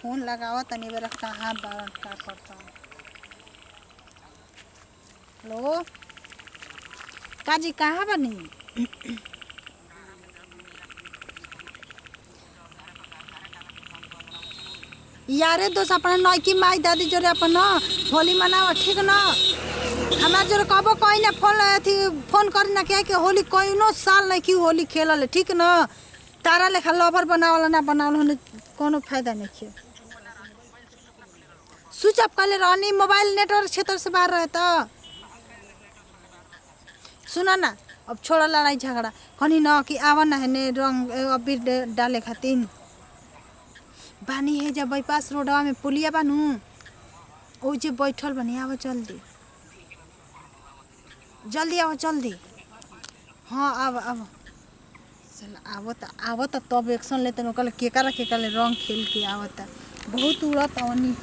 Phone लगावा तनी बेरा कहाँ बारन का करता। हेलो काजी कहाँ बनी? यारे दोस्त अपना नौकी माई दादी जोरे अपन होली मनावा ठीक न। हमार जोरे कबो कोई ना फोन करी ना के होली कोई साल नहीं की होली खेलल ठीक न। तारा लेखा लवर बनावल ना बनावल कोनो फायदा नहीं है। स्विच ऑफ कर ले रहनी मोबाइल नेटवर्क क्षेत्र से बाहर रहे तो सुना ना। अब छोड़ा लड़ाई झगड़ा कहीं न कि आवा ना है ने रंग अबीर डाले खातिर बानी है जब बाईपास रोडवा में पुलिया बानू ओ जे बैठल बनी। आवा जल्दी जल्दी आवा जल्दी। हाँ आवा चल आवत तब एक्शन लेते न केकरा रंग खेल के आवत बहुत उड़त अवनी।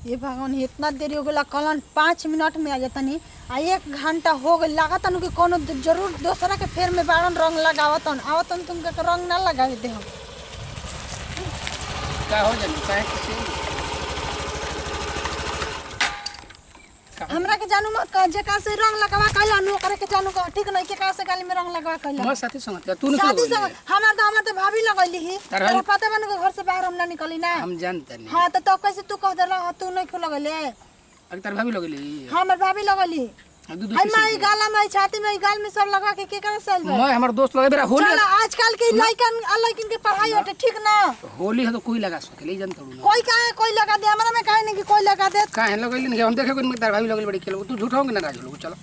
ये भगवान इतना देरी हो गया कल 5 मिनट में आ जाता नहीं आ 1 घंटा हो गई लागत कि कोनो जरूर दूसरा के फेर में बारन रंग लगावत आवत तुमके रंग ना लगावे दे हम का हो जानी काहे हमरा के जानू मत जेका से रंग लगावा कहला नो करे के जानू का ठीक नहीं के का से गाली में रंग लगावा कहला मोर साथी संग तू नहीं शादी संग हमर तो भाभी लगैली ही तोरा पता बन घर से बाहर हम ना निकली ना हम जानते नहीं। हां तो कैसे तू कह देला तू नहीं खुल लगले अगर तार भाभी लगली हमर भाभी लगली आई माई गाला में छाती में गाल में सब लगा के करे साल भर मैं हमर दोस्त लगे बेरा होली चल आजकल के लड़कन के पढ़ाई होते ठीक ना होली है तो कोई लगा सके जान तू कोई काहे कोई लगा दे हमरा में काहे नहीं कि कोई लगा दे काहे लगली नहीं हम देखे कोई तार भाभी लगली बड़ी खेल तू झूठ होंगे नाराज हो चलो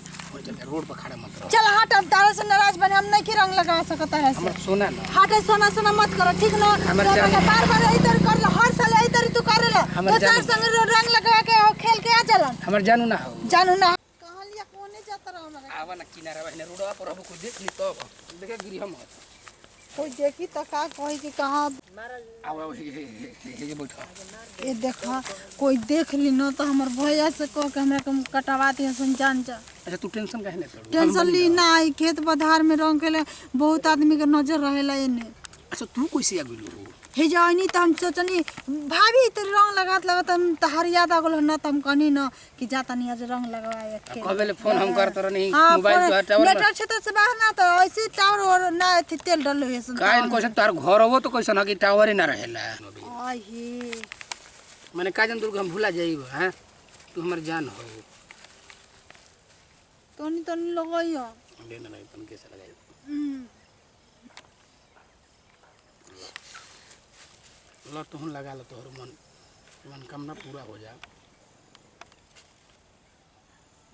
चल रोड पर खड़ा मत रहो। चल हट अब तारा से नाराज बने हम नहीं कि रंग लगा सकता है हमर सोना ना हट सोना मत करो ठीक ना बार इधर कर हर साल इधर तू करेला दोसर संग रंग लगा के खेल के आ चलन हमर जानू ना हो जानू ना कहलिया कोने जात रहो ना आवा ना किनारा बहने रोडवा पर अब कोई देख ली तब देखे गिरी हम कोई देखी तो का कही कि कहां आओ हे बैठो ये देखा कोई देख ली न तो हमर भैया से कह के हमरा के कटवा दिए सुन जान जा। अच्छा तू टेंशन काहे नहीं कर टेंशन ली ना आई खेत बधार में रंग के बहुत आदमी के नजर रहेला एने। अच्छा तू कैसे आ गेलू हे जानी त हम सोचनी भाभी तेरे रंग लगात हम तहार याद आ गेल न त हम कहनी न कि जाता नहीं आज रंग लगवाए के कबेले फोन हम करत रहनी मोबाइल पे टावर नेटवर्क क्षेत्र से बाहर ना तो ऐसे टावर और ना थी तेल डल है सुन काहे कैसे तार घर हो तो कैसे ना कि टावर ही ना रहेला आई हे माने का जन दुर्ग हम भूला जाइब हैं तू हमर जान हो तनी लगाइयो लेना नहीं तन कैसे लगाई लो तू लगा लो तोहर मन कामना पूरा हो जा।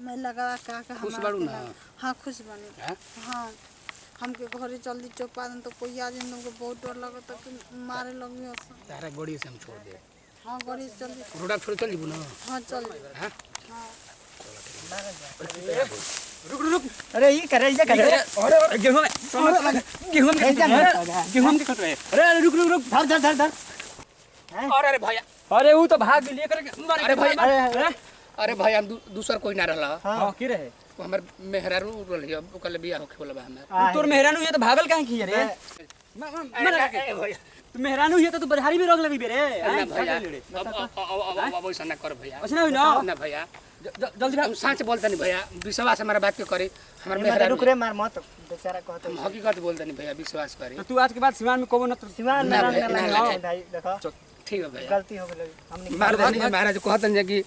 मैं लगा का खुश बाड़ू ना? हां खुश बनी हां हां हमके घरे जल्दी चौपा देन तो कोई आ जाए हमको बहुत डर लगता कि मारे लगी असन तारा गोड़ी से हम छोड़ दे। हां घरे जल्दी रोडा छोड़ चल जीबू ना। हां चल हां हां रुक अरे ये कर रही कर अरे गेहूं के कट रहे अरे रुक धर अरे भैया अरे वो तो भाग लेकर अरे भैया अरे भैया दूसर कोई ना रहला हां की रहे हमर मेहरारू रहलियो ओकले बियाह होखे वाला बा हमर तोर मेहरानू ये तो भागल काहे की रे भैया तू मेहरानू ये तो तू बधारी में रोग लगी बे रे भैया अब वैसा ना कर भैया अच्छा ना ना भैया जल्दी हम सच बोलते नहीं भैया विश्वास हमारा बात के करे हमर मेहरारू रुक रे मार मत बेचारा कहत हम हकीकत बोलते नहीं भैया विश्वास करे तू आज के बाद सिवान में कोबो न सिवान ना ना भैया, ना भाई देखो ठीक है भैया गलती हो गेल हमने मार देनी महाराज कहतन जे कि